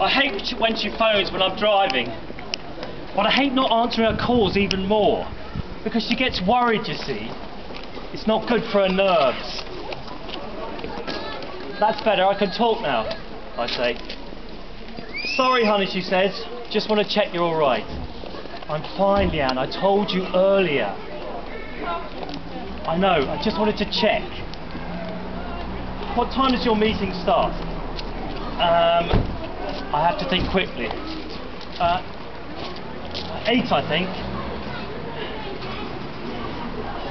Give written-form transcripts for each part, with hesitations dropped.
I hate when she phones when I'm driving. But I hate not answering her calls even more. Because she gets worried, you see. It's not good for her nerves. That's better, I can talk now, I say. Sorry, honey, she says. Just want to check you're alright. I'm fine, Leanne. I told you earlier. I know, I just wanted to check. What time does your meeting start? I have to think quickly. 8, I think.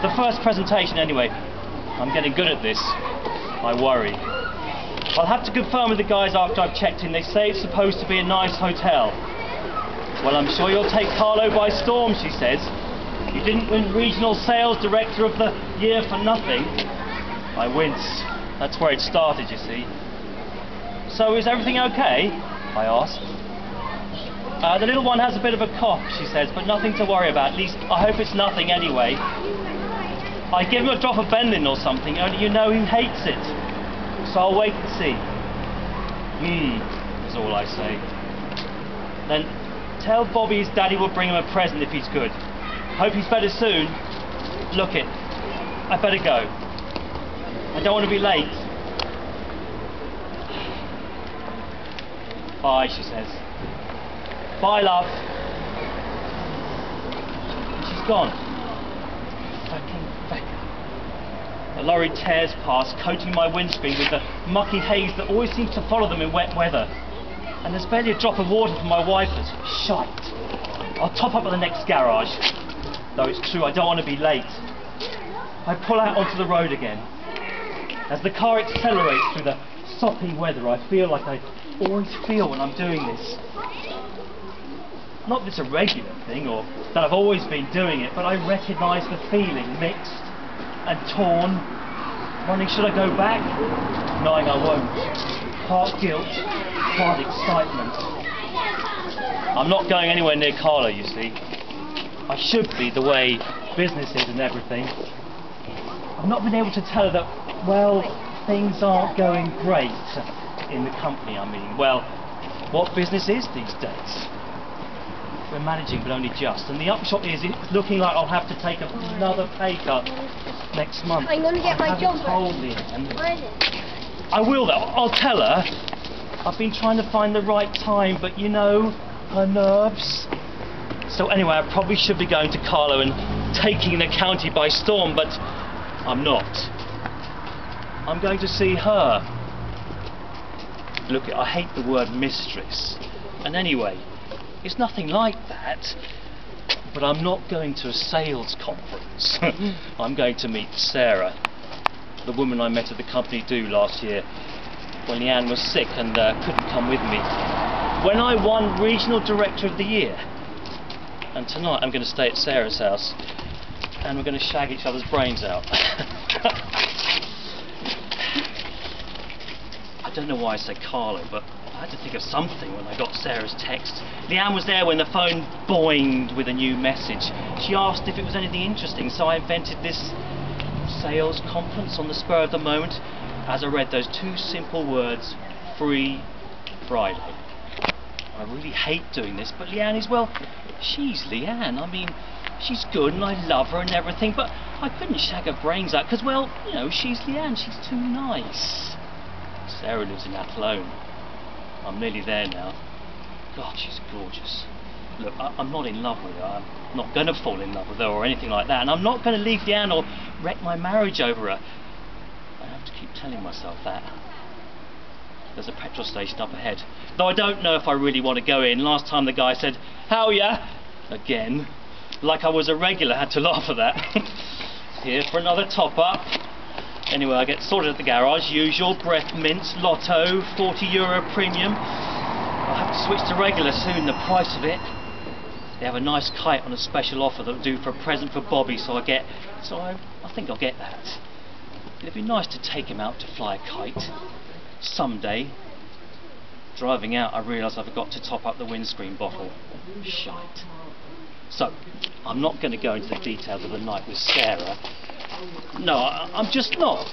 The first presentation, anyway. I'm getting good at this. I worry. I'll have to confirm with the guys after I've checked in. They say it's supposed to be a nice hotel. Well, I'm sure you'll take Carlo by storm, she says. You didn't win Regional Sales Director of the Year for nothing. I wince. That's where it started, you see. So, is everything okay? I asked. The little one has a bit of a cough, she says, but nothing to worry about. At least, I hope it's nothing anyway. I give him a drop of Benylin or something, only you know he hates it. So I'll wait and see. Is all I say. Then tell Bobby his daddy will bring him a present if he's good. Hope he's better soon. Look it, I better go. I don't want to be late. Bye, she says. Bye, love. And she's gone. Fucking Becca. The lorry tears past, coating my windscreen with the mucky haze that always seems to follow them in wet weather. And there's barely a drop of water from my wipers. Shite. I'll top up at the next garage. Though it's true, I don't want to be late. I pull out onto the road again. As the car accelerates through the soppy weather, I feel like I always feel when I'm doing this. Not that it's a regular thing, or that I've always been doing it, but I recognise the feeling, mixed and torn. Wondering, should I go back? Knowing I won't. Part guilt, part excitement. I'm not going anywhere near Carlo, you see. I should be, the way business is and everything. I've not been able to tell her that, well, things aren't going great in the company, I mean. Well, what business is these days? We're managing, but only just. And the upshot is it's looking like I'll have to take another pay cut next month. I'm going to get my job. Where is it? I will, though. I'll tell her. I've been trying to find the right time, but you know, her nerves. So anyway, I probably should be going to Carlo and taking the county by storm, but I'm not. I'm going to see her. Look, I hate the word mistress. And anyway, it's nothing like that. But I'm not going to a sales conference. I'm going to meet Sarah, the woman I met at the company do last year when Leanne was sick and couldn't come with me. When I won Regional Director of the Year. And tonight I'm going to stay at Sarah's house and we're going to shag each other's brains out. I don't know why I said Carlo, but I had to think of something when I got Sarah's text. Leanne was there when the phone boinged with a new message. She asked if it was anything interesting, so I invented this sales conference on the spur of the moment as I read those two simple words, Free Friday. I really hate doing this, but Leanne is, well, she's Leanne. I mean, she's good and I love her and everything, but I couldn't shag her brains out because, well, you know, she's Leanne. She's too nice. Sarah lives in Athlone. I'm nearly there now. God, she's gorgeous. Look, I'm not in love with her. I'm not going to fall in love with her or anything like that, and I'm not going to leave Leanne or wreck my marriage over her. I have to keep telling myself that. There's a petrol station up ahead. Though I don't know if I really want to go in. Last time the guy said, "How ya?" Again. Like I was a regular, had to laugh at that. Here for another top up. Anyway, I get sorted at the garage. Usual, breath mints, lotto, €40 premium. I'll have to switch to regular soon, the price of it. They have a nice kite on a special offer that'll do for a present for Bobby, so I think I'll get that. It'd be nice to take him out to fly a kite. Someday. Driving out, I realise I forgot to top up the windscreen bottle. Shite. So, I'm not going to go into the details of the night with Sarah. No, I'm just not.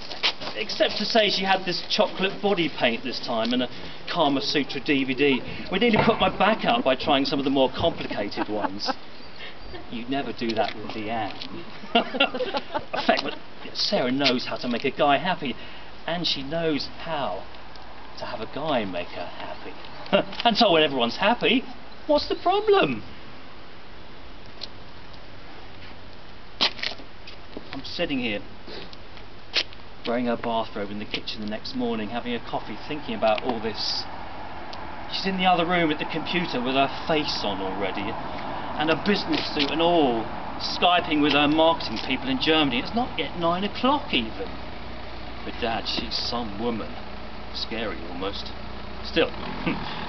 except to say she had this chocolate body paint this time and a Kama Sutra DVD. We nearly put my back out by trying some of the more complicated ones. You'd never do that with Leanne. In fact, but Sarah knows how to make a guy happy, and she knows how to have a guy make her happy. And so when everyone's happy, what's the problem? I'm sitting here, wearing her bathrobe in the kitchen the next morning, having a coffee, thinking about all this. She's in the other room at the computer with her face on already, and a business suit and all, Skyping with her marketing people in Germany. It's not yet 9 o'clock even. But Dad, she's some woman. Scary almost. Still,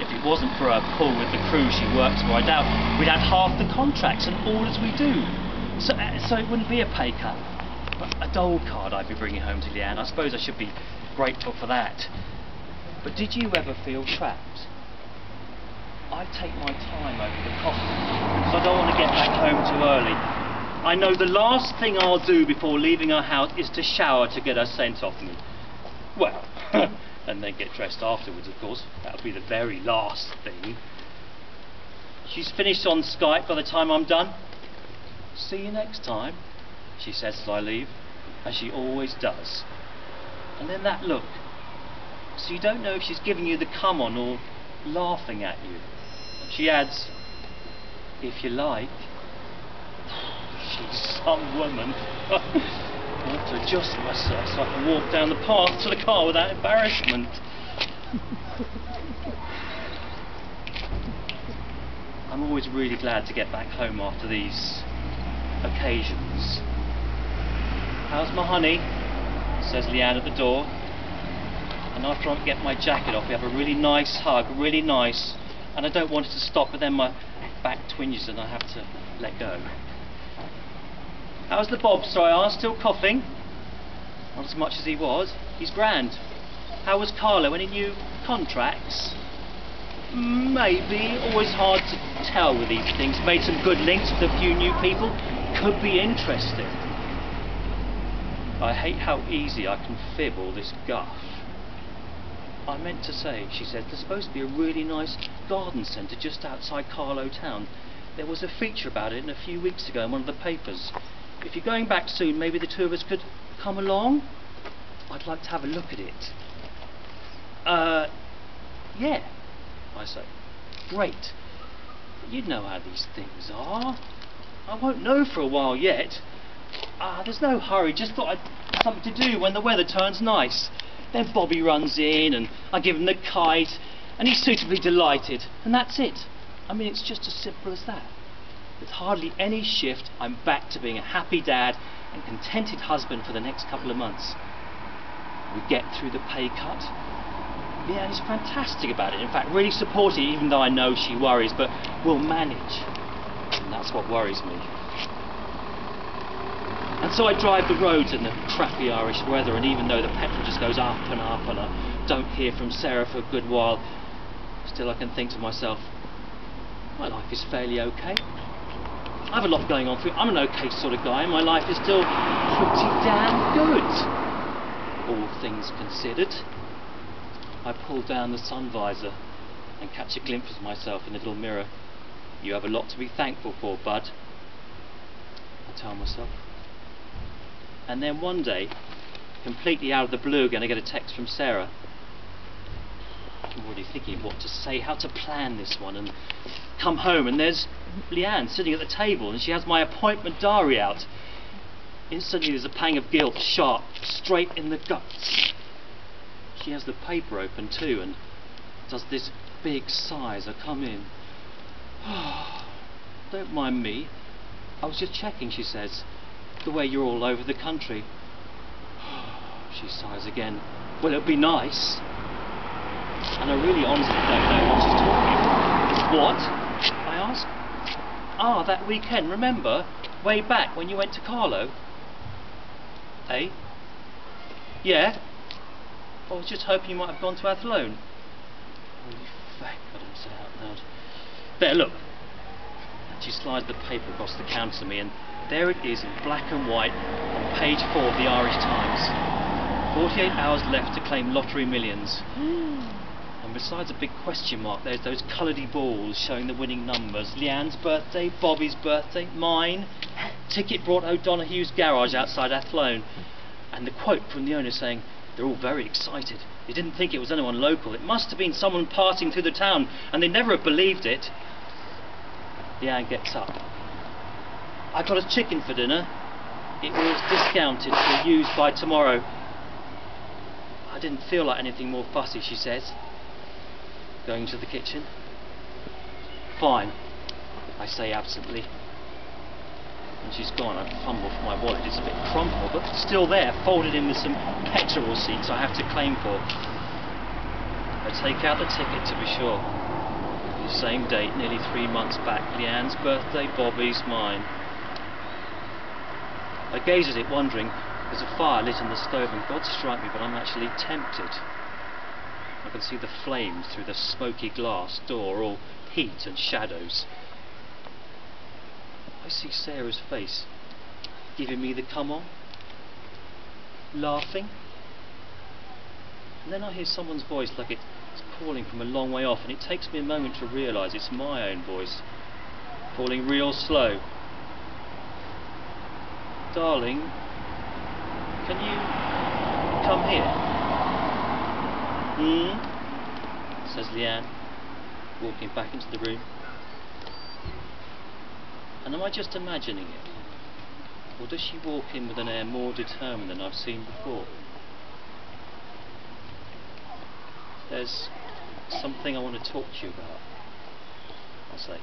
if it wasn't for her pull with the crew she works for, I doubt we'd have half the contracts and all as we do. So it wouldn't be a pay cut. But a dole card I'd be bringing home to Leanne. I suppose I should be grateful for that. But did you ever feel trapped? I take my time over the coffee because I don't want to get back home too early. I know the last thing I'll do before leaving her house is to shower to get her scent off me. Well, and then get dressed afterwards, of course. That'll be the very last thing. She's finished on Skype by the time I'm done. See you next time, she says as I leave, as she always does. And then that look. So you don't know if she's giving you the come on or laughing at you. She adds, if you like. She's some woman. I have to adjust myself so I can walk down the path to the car without embarrassment. I'm always really glad to get back home after these occasions. How's my honey? Says Leanne at the door. And after I get my jacket off, we have a really nice hug, really nice. And I don't want it to stop, but then my back twinges and I have to let go. How's the bobster, I asked, still coughing? Not as much as he was. He's grand. How was Carlo? Any new contracts? Maybe. Always hard to tell with these things. Made some good links with a few new people. Could be interesting. I hate how easy I can fib all this guff. I meant to say, she said, there's supposed to be a really nice garden centre just outside Carlo town. There was a feature about it a few weeks ago in one of the papers. If you're going back soon, maybe the two of us could come along? I'd like to have a look at it. Yeah, I say. Great. You know how these things are. I won't know for a while yet. There's no hurry, just thought I'd have something to do when the weather turns nice. Then Bobby runs in and I give him the kite and he's suitably delighted. And that's it. I mean, it's just as simple as that. With hardly any shift, I'm back to being a happy dad and contented husband for the next couple of months. We get through the pay cut. Yeah, and he's fantastic about it. In fact, really supportive, even though I know she worries, but we'll manage. And that's what worries me. And so I drive the roads in the crappy Irish weather, and even though the petrol just goes up and up and I don't hear from Sarah for a good while, still I can think to myself, my life is fairly okay. I have a lot going on for me. I'm an okay sort of guy. My life is still pretty damn good, all things considered. I pull down the sun visor and catch a glimpse of myself in the little mirror. You have a lot to be thankful for, bud, I tell myself. And then one day, completely out of the blue again, I get a text from Sarah. I'm already thinking of what to say, how to plan this one, and come home and there's Leanne sitting at the table and she has my appointment diary out. Instantly there's a pang of guilt, sharp, straight in the guts. She has the paper open too and does this big sigh as I come in. Don't mind me. I was just checking, she says, the way you're all over the country. She sighs again. Well, it'd be nice. And I really honestly don't know what she's talking about. What? I ask. That weekend, remember? Way back when you went to Carlo? Eh? Yeah? I was just hoping you might have gone to Athlone. Holy fuck, I don't say it out loud. There, look. And she slides the paper across the counter to me, and there it is in black and white on page 4 of the Irish Times. 48 hours left to claim lottery millions. And besides a big question mark, there's those coloured balls showing the winning numbers. Leanne's birthday, Bobby's birthday, mine. Ticket brought O'Donoghue's garage outside Athlone. And the quote from the owner saying, "They're all very excited. They didn't think it was anyone local. It must have been someone passing through the town, and they never have believed it." Leanne gets up. "I got a chicken for dinner. It was discounted for use by tomorrow." "I didn't feel like anything more fussy," she says, going to the kitchen. "Fine," I say absently. And she's gone. I fumble for my wallet. It's a bit crumpled, but still there, folded in with some petrol receipts I have to claim for. I take out the ticket to be sure. The same date, nearly 3 months back. Leanne's birthday, Bobby's, mine. I gaze at it, wondering. There's a fire lit on the stove, and God strike me, but I'm actually tempted. I can see the flames through the smoky glass door, all heat and shadows. I see Sarah's face, giving me the come on, laughing. And then I hear someone's voice like it's calling from a long way off, and it takes me a moment to realise it's my own voice, calling real slow. "Darling, can you come here?" Says Leanne, walking back into the room. And am I just imagining it? Or does she walk in with an air more determined than I've seen before? "There's something I want to talk to you about," I say.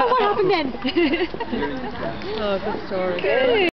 What happened then? Oh, good story.